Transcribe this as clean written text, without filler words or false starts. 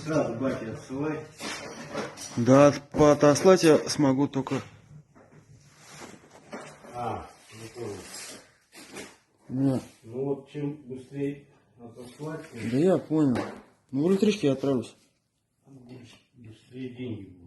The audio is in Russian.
Сразу бате отсылай. Да, отослать я смогу только. Не понял. Нет. Ну вот чем быстрее отослать, Да я понял. Ну в электричке я отправлюсь. быстрее деньги будут.